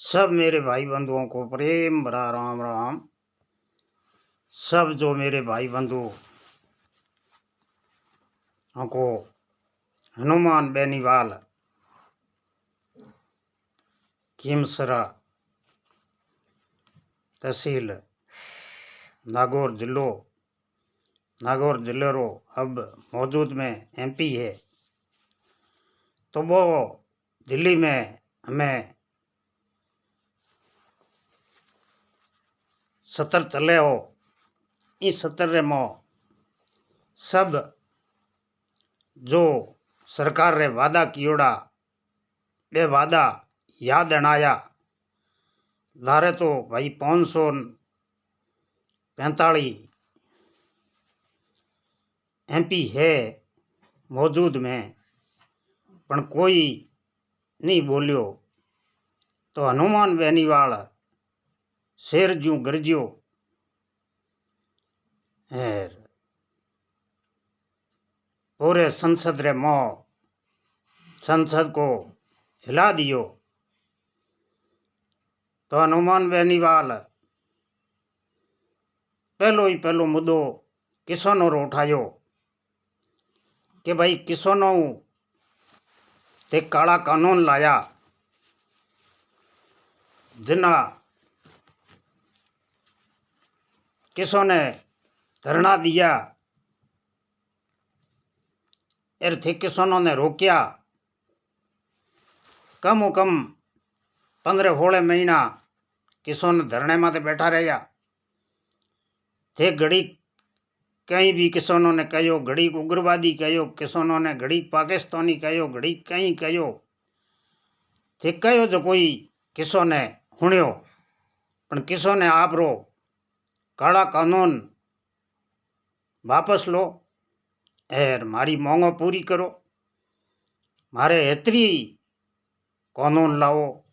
सब मेरे भाई बंधुओं को प्रेम भरा राम राम। सब जो मेरे भाई बंधु को हनुमान बेनीवाल खीमसरा तहसील नागौर जिले अब मौजूद में एमपी है। तो वो दिल्ली में हमें सत्र चले हो। इस सत्र में सब जो सरकार रे वादा कियोड़ा वे वादा याद अणाया लारे। तो भाई 545 एमपी है मौजूद में, पण कोई नहीं बोलियो। तो हनुमान बेनीवाल शेर जू गरजियो है, पूरे संसद रे संसद को हिला दियो। तो हनुमान बेनीवाल पहलो मुद्दो किसानों रो उठायो कि भाई किसानों ते काला कानून लाया, जिना किसों ने धरना दिया एर थे किसानों ने रोकिया। कम 15-16 महीना किसान धरने माते बैठा रहा थे। घड़ी कहीं भी किसानों ने कहो, घड़ी उग्रवादी कहो, किसानों ने घड़ी पाकिस्तानी कहो, घड़ी कहीं कहो थे कहो जो कोई किसो ने हुण्यो। पण किसो ने आप रो काला कानून वापस लो और मारी मांगो पूरी करो, मारे हेतरी कानून लाओ।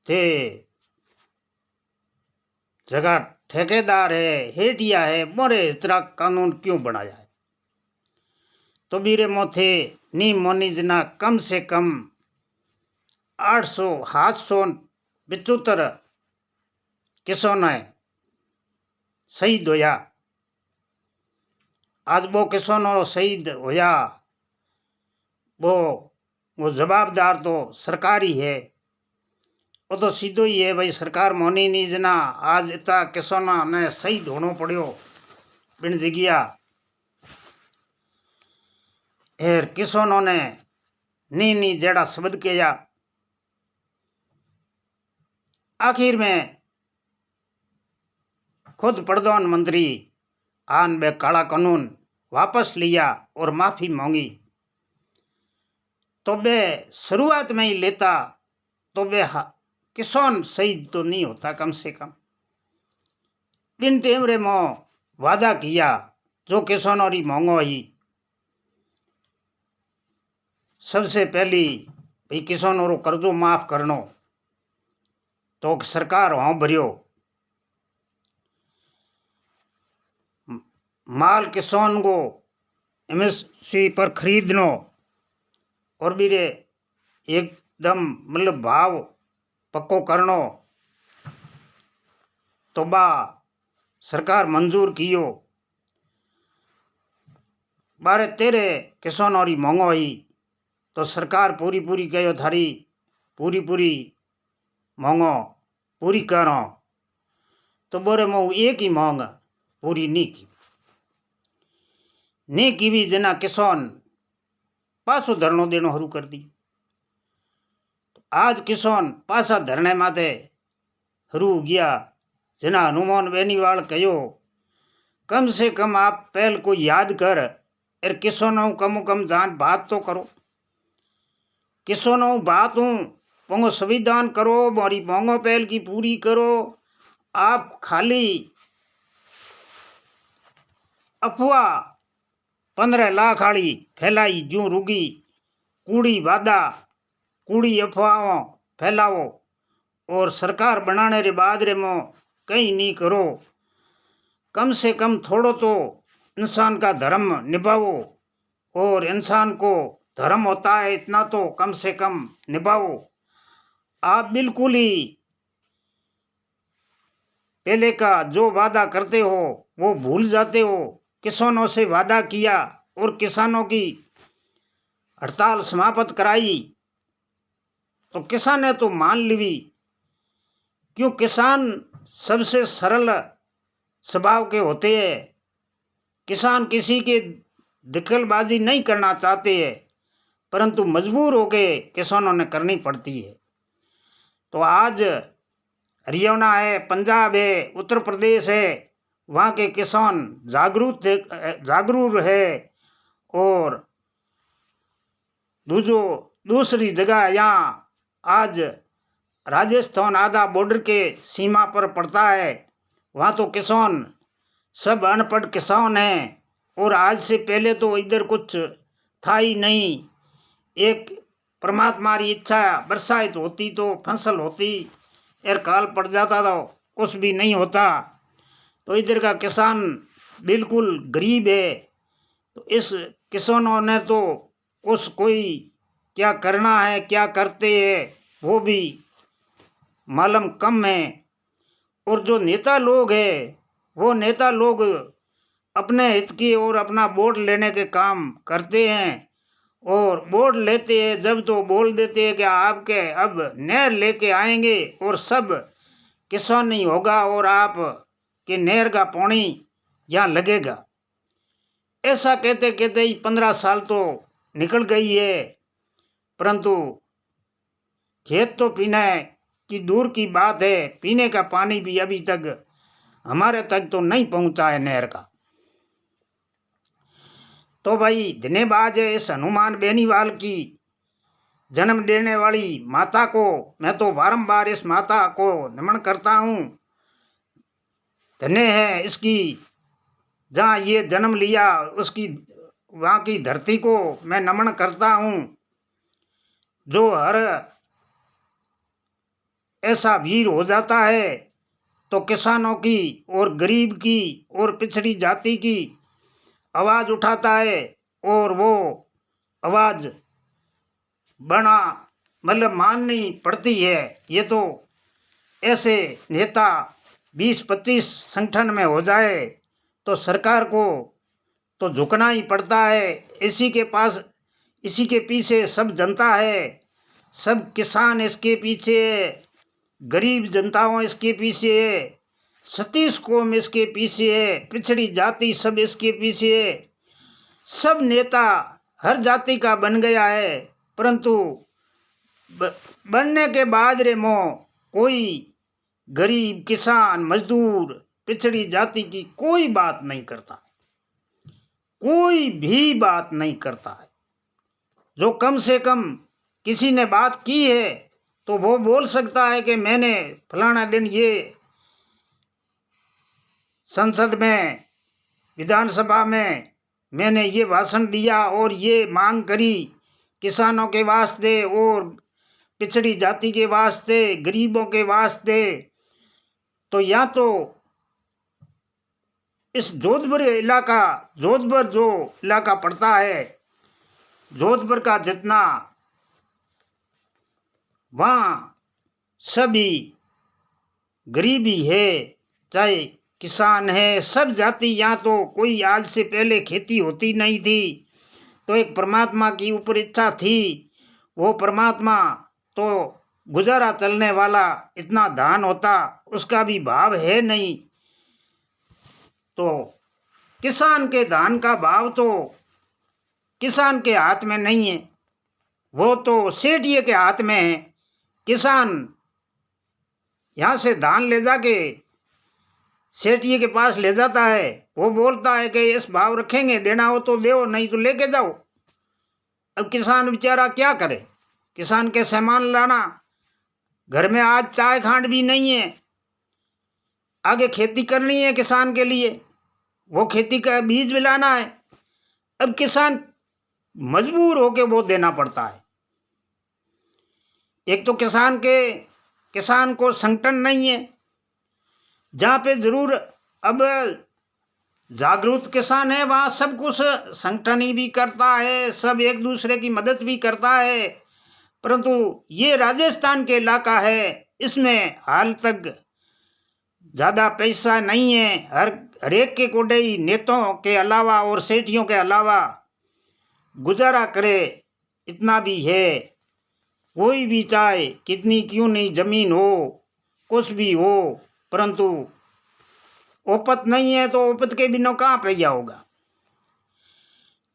थे जगह ठेकेदार है, हेटिया है, मोरे इतना कानून क्यों बनाया है। तो बीरे मोथे नी मोनिजना कम से कम 875 किसों ने शहीद होया। आज वो किसानों शहीद होया वो जवाबदार तो सरकार ही है। वो तो सीधो ही है भाई, सरकार मोनी नहीं जना आज इतना किसानों ने शहीद होना पड़ियो बिन जगिया। एर किसानों ने नी जेड़ा शब्द किया। आखिर में खुद प्रधानमंत्री आन बे काला कानून वापस लिया और माफी मांगी। तो बे शुरुआत में ही लेता तो बे किसान शहीद तो नहीं होता। कम से कम बिन टेमरे में वादा किया जो किसानों की मांगो ही सबसे पहली भाई किसानों रो कर्जो माफ करनो। तो सरकार वहां भरियो माल किसान को एमएसपी पर खरीदनो और बीरे एकदम मतलब भाव पक्को करनो। तो बा सरकार मंजूर कियो। 12-13 किसानों की मांगो ही तो सरकार पूरी कहो थारी पूरी मांगो पूरी करो। तो बोरे में एक ही मांग पूरी नहीं की भी जना किसान पासो धरनो देनो शुरू कर दी। आज किसान पासा धरने माते शुरू हो गया। जना हनुमान बेनीवाल कहो कम से कम आप पहल को याद कर और किसानों कम जान बात तो करो। किसानों बात हूँ पंगो संविधान करो, मारी मांगो पहल की पूरी करो। आप खाली अफवाह 15 लाख वाली फैलाई जू रुगी कूड़ी वादा कूड़ी अफवाहों फैलाओ और सरकार बनाने रे बाद रे मो कहीं नहीं करो। कम से कम थोड़ो तो इंसान का धर्म निभाओ और इंसान को धर्म होता है इतना तो कम से कम निभाओ। आप बिल्कुल ही पहले का जो वादा करते हो वो भूल जाते हो। किसानों से वादा किया और किसानों की हड़ताल समाप्त कराई तो किसान ने तो मान ली। क्यों? किसान सबसे सरल स्वभाव के होते हैं। किसान किसी के दखलबाजी नहीं करना चाहते हैं, परंतु मजबूर होके किसानों ने करनी पड़ती है। तो आज हरियाणा है, पंजाब है, उत्तर प्रदेश है, वहाँ के किसान जागरूक है। और दूसरी जगह यहाँ आज राजस्थान आधा बॉर्डर के सीमा पर पड़ता है, वहाँ तो किसान सब अनपढ़ किसान हैं। और आज से पहले तो इधर कुछ था ही नहीं। एक परमात्मा की इच्छा बरसात होती तो फसल होती, यार काल पड़ जाता तो कुछ भी नहीं होता। तो इधर का किसान बिल्कुल गरीब है। तो इस किसानों ने तो उस कोई क्या करना है क्या करते हैं वो भी मालूम कम है। और जो नेता लोग हैं वो नेता लोग अपने हित की और अपना वोट लेने के काम करते हैं। और वोट लेते हैं जब तो बोल देते हैं कि आपके अब नहर लेके आएंगे और सब किसान ही होगा और आप के नहर का पानी यहाँ लगेगा। ऐसा कहते कहते ही 15 साल तो निकल गई है, परंतु खेत तो पीने की दूर की बात है, पीने का पानी भी अभी तक हमारे तक तो नहीं पहुंचा है नहर का। तो भाई धन्यवाद है इस हनुमान बेनीवाल की जन्म देने वाली माता को। मैं तो बारंबार इस माता को नमन करता हूँ। धन्य है इसकी जहाँ ये जन्म लिया, उसकी वहाँ की धरती को मैं नमन करता हूँ। जो हर ऐसा वीर हो जाता है तो किसानों की और गरीब की और पिछड़ी जाति की आवाज़ उठाता है और वो आवाज़ बना मतलब माननी पड़ती है। ये तो ऐसे नेता 20-25 संगठन में हो जाए तो सरकार को तो झुकना ही पड़ता है। इसी के पीछे सब जनता है, सब किसान इसके पीछे है, गरीब जनताओं इसके पीछे है, सतीश कौम इसके पीछे है, पिछड़ी जाति सब इसके पीछे है। सब नेता हर जाति का बन गया है, परंतु बनने के बाद रे कोई गरीब किसान मजदूर पिछड़ी जाति की कोई बात नहीं करता, कोई भी बात नहीं करता है। जो कम से कम किसी ने बात की है तो वो बोल सकता है कि मैंने फलाना दिन ये संसद में विधानसभा में मैंने ये भाषण दिया और ये मांग करी किसानों के वास्ते और पिछड़ी जाति के वास्ते, गरीबों के वास्ते। तो या तो इस जोधपुर जो इलाका पड़ता है, जोधपुर का जितना वहाँ सभी गरीबी है, चाहे किसान है, सब जाति। यहाँ तो कोई आज से पहले खेती होती नहीं थी, तो एक परमात्मा की ऊपर इच्छा थी, वो परमात्मा तो गुजारा चलने वाला इतना धान होता उसका भी भाव है नहीं। तो किसान के धान का भाव तो किसान के हाथ में नहीं है, वो तो सेठिए के हाथ में है। किसान यहाँ से धान ले जाके सेठिए के पास ले जाता है, वो बोलता है कि इस भाव रखेंगे, देना हो तो दो नहीं तो लेके जाओ। अब किसान बेचारा क्या करे? किसान के सामान लाना, घर में आज चाय खांड भी नहीं है, आगे खेती करनी है किसान के लिए, वो खेती का बीज भी लाना है। अब किसान मजबूर होके वो देना पड़ता है। एक तो किसान को संगठन नहीं है, जहाँ पे जरूर अब जागरूक किसान है वहाँ सब कुछ संगठन ही भी करता है, सब एक दूसरे की मदद भी करता है, परंतु ये राजस्थान के इलाका है, इसमें हाल तक ज़्यादा पैसा नहीं है। हर एक के कोडई नेताओं के अलावा और सेठियों के अलावा गुजारा करे इतना भी है। कोई भी चाहे कितनी क्यों नहीं जमीन हो, कुछ भी हो, परंतु ओपत नहीं है तो ओपत के बिना कहाँ पैया होगा।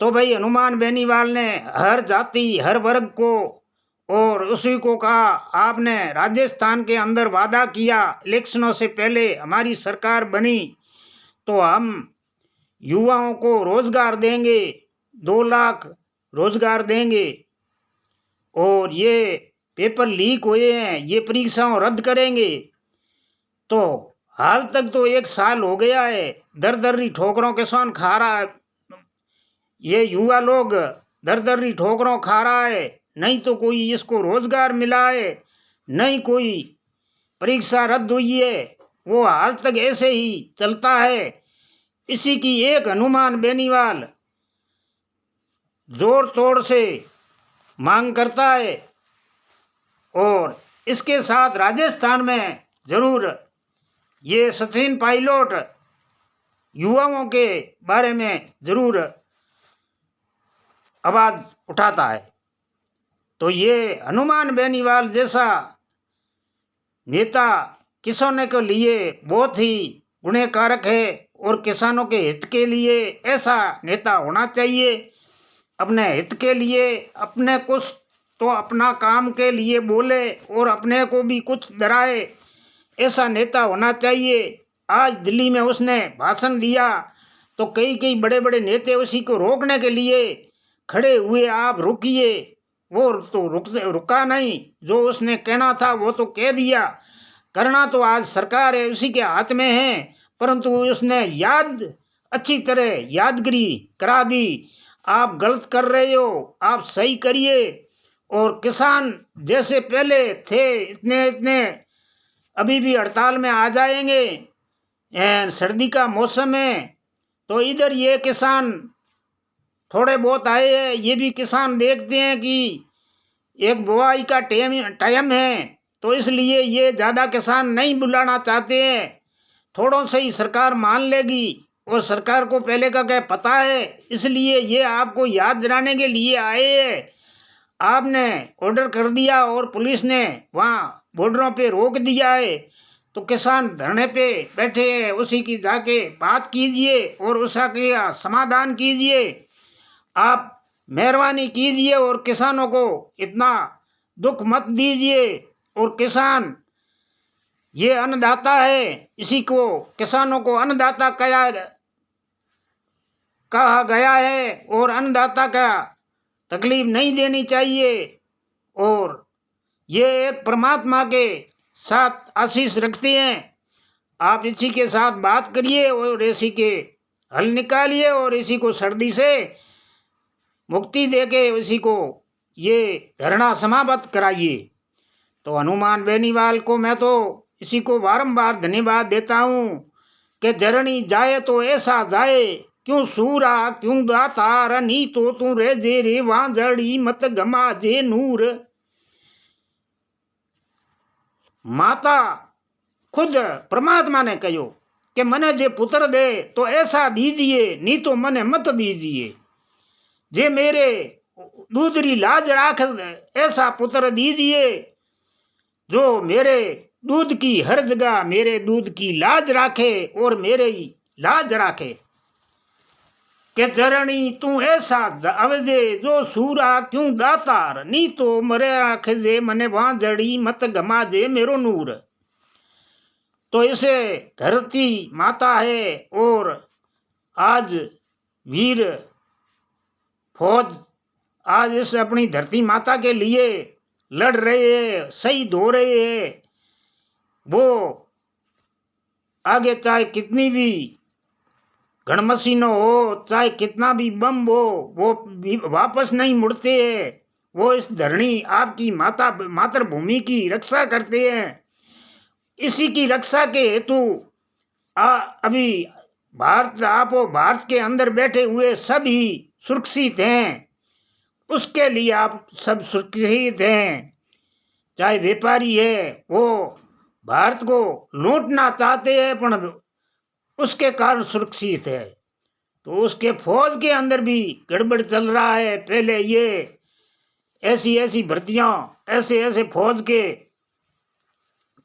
तो भाई हनुमान बेनीवाल ने हर जाति हर वर्ग को और उसी को कहा, आपने राजस्थान के अंदर वादा किया इलेक्शनों से पहले हमारी सरकार बनी तो हम युवाओं को रोजगार देंगे, 2 लाख रोजगार देंगे, और ये पेपर लीक हुए हैं ये परीक्षाओं रद्द करेंगे। तो हाल तक तो 1 साल हो गया है, दर दर्री ठोकरों के साथ खा रहा है, ये युवा लोग दर दर्री ठोकरों खा रहा है। नहीं तो कोई इसको रोजगार मिला है, नहीं कोई परीक्षा रद्द हुई है, वो हाल तक ऐसे ही चलता है। इसी की एक हनुमान बेनीवाल जोर तोड़ से मांग करता है और इसके साथ राजस्थान में जरूर ये सचिन पायलट युवाओं के बारे में जरूर आवाज उठाता है। तो ये हनुमान बेनीवाल जैसा नेता किसानों के लिए बहुत ही गुणकारक है और किसानों के हित के लिए ऐसा नेता होना चाहिए। अपने हित के लिए अपने कुछ तो अपना काम के लिए बोले और अपने को भी कुछ डराए, ऐसा नेता होना चाहिए। आज दिल्ली में उसने भाषण दिया तो कई बड़े बड़े नेता उसी को रोकने के लिए खड़े हुए, आप रुकिए, वो तो रुका नहीं, जो उसने कहना था वो तो कह दिया। करना तो आज सरकार है उसी के हाथ में है, परंतु उसने अच्छी तरह यादगिरी करा दी, आप गलत कर रहे हो, आप सही करिए। और किसान जैसे पहले थे इतने अभी भी हड़ताल में आ जाएंगे। सर्दी का मौसम है तो इधर ये किसान थोड़े बहुत आए हैं, ये भी किसान देखते हैं कि एक बुआई का टाइम है तो इसलिए ये ज़्यादा किसान नहीं बुलाना चाहते हैं। थोड़ों से ही सरकार मान लेगी और सरकार को पहले का क्या पता है, इसलिए ये आपको याद दिलाने के लिए आए हैं। आपने ऑर्डर कर दिया और पुलिस ने वहाँ बॉर्डरों पे रोक दिया है, तो किसान धरने पे बैठे हैं, उसी की जाके बात कीजिए और उसका समाधान कीजिए। आप मेहरबानी कीजिए और किसानों को इतना दुख मत दीजिए। और किसान ये अन्नदाता है, इसी को किसानों को अन्नदाता कहा गया है और अन्नदाता का तकलीफ नहीं देनी चाहिए। और ये एक परमात्मा के साथ आशीष रखते हैं। आप इसी के साथ बात करिए और इसी के हल निकालिए और इसी को सर्दी से मुक्ति देके इसी को ये धरना समाप्त कराइए। तो हनुमान बेनीवाल को मैं तो इसी को बारंबार धन्यवाद देता हूँ कि जरनी जाए तो ऐसा जाए, क्यों सूरा क्यों दातार, नी तो तू रे जे रे वहां जड़ी मत गमा जे नूर। माता खुद परमात्मा ने कहो कि मने जे पुत्र दे तो ऐसा दीजिए, नी तो मने मत दीजिए। जे मेरे दूधरी लाज राख ऐसा पुत्र दीजिए, जो मेरे दूध की हर जगह मेरे दूध की लाज राखे और मेरे ही लाज राखे। के चरणी तू ऐसा अवजे जो सूरा क्यों दातार, नी तो मरे राख जे मने वहां जड़ी मत गमा जे मेरो नूर। तो इसे धरती माता है और आज वीर फौज आज इस अपनी धरती माता के लिए लड़ रहे हैं, शहीद हो रहे हैं। वो आगे चाहे कितनी भी गणमशीनो हो, चाहे कितना भी बम हो, वो भी वापस नहीं मुड़ते हैं। वो इस धरणी आपकी मातृभूमि की रक्षा करते हैं। इसी की रक्षा के हेतु अभी भारत के अंदर बैठे हुए सभी सुरक्षित हैं। उसके लिए आप सब सुरक्षित हैं। चाहे व्यापारी है, वो भारत को लूटना चाहते हैं पर उसके कारण सुरक्षित है। तो उसके फौज के अंदर भी गड़बड़ चल रहा है। पहले ये ऐसी ऐसी भर्तियां, ऐसे ऐसे फौज के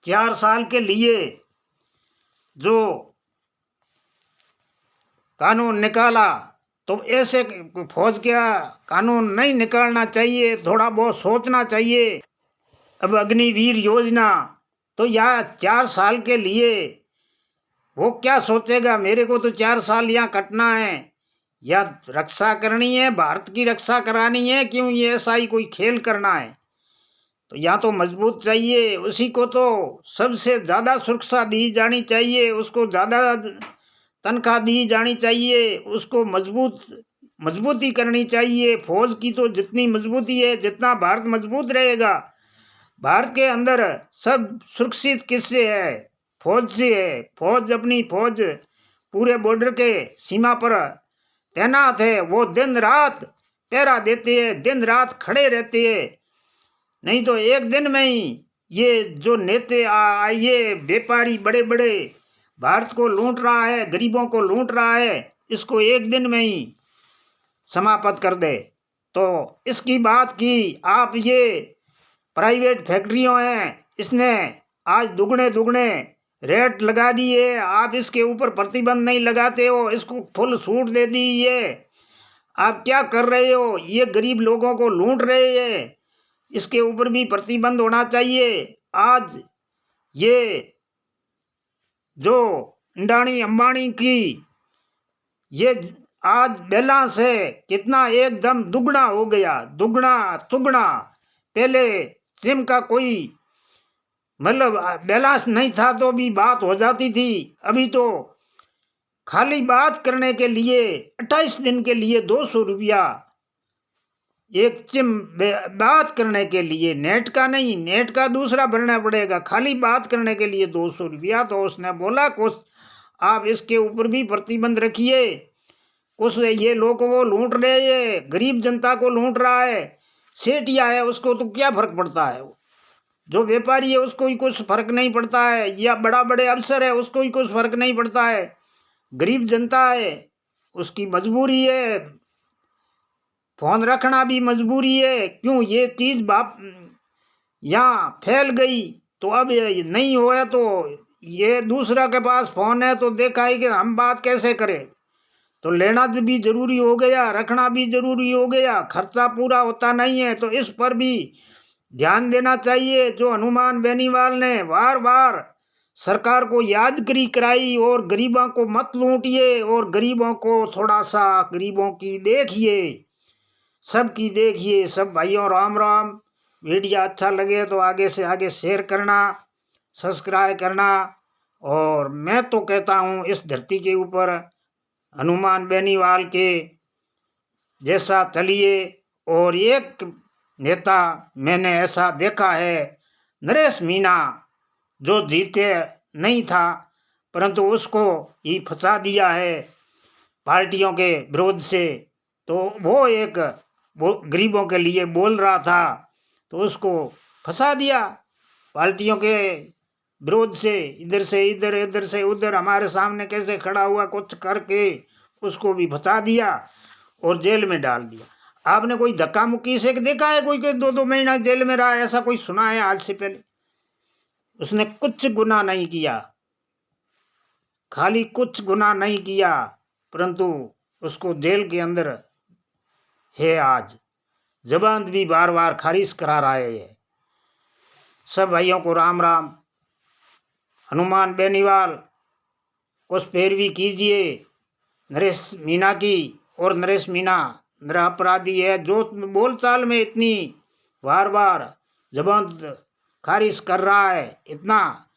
4 साल के लिए जो कानून निकाला, तो ऐसे फौज का कानून नहीं निकालना चाहिए, थोड़ा बहुत सोचना चाहिए। अब अग्निवीर योजना, तो यह 4 साल के लिए वो क्या सोचेगा, मेरे को तो 4 साल यहाँ कटना है या रक्षा करनी है, भारत की रक्षा करानी है, क्यों ये ऐसा ही कोई खेल करना है। तो या तो मजबूत चाहिए, उसी को तो सबसे ज़्यादा सुरक्षा दी जानी चाहिए, उसको ज़्यादा तनख्वाह दी जानी चाहिए, उसको मजबूती करनी चाहिए। फौज की तो जितनी मजबूती है, जितना भारत मजबूत रहेगा, भारत के अंदर सब सुरक्षित किससे है? फौज से है। फौज अपनी फौज पूरे बॉर्डर के सीमा पर तैनात है, वो दिन रात पहरा देते हैं, दिन रात खड़े रहते हैं। नहीं तो एक दिन में ही ये जो नेते ये व्यापारी बड़े बड़े भारत को लूट रहा है, गरीबों को लूट रहा है, इसको एक दिन में ही समाप्त कर दे। तो इसकी बात की आप, ये प्राइवेट फैक्ट्रियों हैं, इसने आज दुगने दुगने रेट लगा दिए, आप इसके ऊपर प्रतिबंध नहीं लगाते हो, इसको फुल छूट दे दी। ये आप क्या कर रहे हो? ये गरीब लोगों को लूट रहे हैं, इसके ऊपर भी प्रतिबंध होना चाहिए। आज ये जो अंडानी अंबानी की ये आज बैलेंस है कितना एकदम दुगना हो गया, दुगना तुगना। पहले सिम का कोई मतलब बैलेंस नहीं था तो भी बात हो जाती थी, अभी तो खाली बात करने के लिए 28 दिन के लिए 200 रुपया एक सिम, बात करने के लिए, नेट का नहीं, नेट का दूसरा भरना पड़ेगा, खाली बात करने के लिए 200 रुपया। तो उसने बोला कुछ आप इसके ऊपर भी प्रतिबंध रखिए, कुछ ये लोगों को लूट रहे हैं, गरीब जनता को लूट रहा है। सेठिया है उसको तो क्या फर्क पड़ता है, जो व्यापारी है उसको ही कुछ फर्क नहीं पड़ता है, या बड़ा बड़े अफसर है उसको ही कुछ फर्क नहीं पड़ता है। गरीब जनता है, उसकी मजबूरी है, फोन रखना भी मजबूरी है। क्यों ये चीज़ बाप यहाँ फैल गई, तो अब ये नहीं होया तो ये दूसरा के पास फोन है तो देखा है कि हम बात कैसे करें, तो लेना भी जरूरी हो गया, रखना भी जरूरी हो गया, खर्चा पूरा होता नहीं है। तो इस पर भी ध्यान देना चाहिए। जो हनुमान बेनीवाल ने बार बार सरकार को यादगिरी कराई और गरीबों को मत लूटिए, और गरीबों को थोड़ा सा, गरीबों की देखिए, सबकी देखिए। सब भाइयों राम राम। वीडियो अच्छा लगे तो आगे से आगे शेयर करना, सब्सक्राइब करना। और मैं तो कहता हूँ इस धरती के ऊपर हनुमान बेनीवाल के जैसा चलिए। और एक नेता मैंने ऐसा देखा है, नरेश मीना, जो जीते नहीं था परंतु उसको ही फंसा दिया है पार्टियों के विरोध से। तो वो एक गरीबों के लिए बोल रहा था तो उसको फंसा दिया पार्टियों के विरोध से, इधर से इधर, इधर से उधर, हमारे सामने कैसे खड़ा हुआ कुछ करके उसको भी फंसा दिया और जेल में डाल दिया। आपने कोई धक्का मुक्की से देखा है कोई के 2-2 महीना जेल में रहा, ऐसा कोई सुना है आज से पहले? उसने कुछ गुनाह नहीं किया, खाली कुछ गुनाह नहीं किया, परंतु उसको जेल के अंदर है आज। जमानत भी बार बार खारिज करा रहा है ये। सब भाइयों को राम राम। हनुमान बेनीवाल कुछ पैरवी कीजिए नरेश मीना की। और नरेश मीना निरपराधी है, जो बोलचाल में इतनी बार बार जमानत खारिज कर रहा है, इतना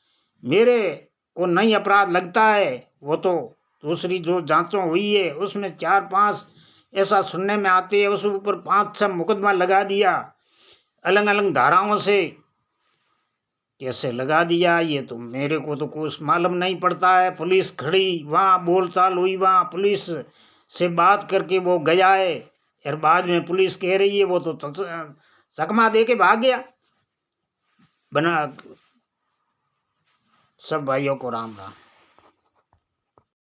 मेरे को नहीं अपराध लगता है। वो तो दूसरी जो जांचों हुई है उसमें 4-5 ऐसा सुनने में आते है, उस ऊपर 5-6 मुकदमा लगा दिया, अलग अलग धाराओं से कैसे लगा दिया ये तो मेरे को तो कुछ मालूम नहीं पड़ता है। पुलिस खड़ी, वहाँ बोलचाल हुई, वहाँ पुलिस से बात करके वो गया है, और बाद में पुलिस कह रही है वो तो चकमा दे के भाग गया। बना सब भाइयों को राम राम।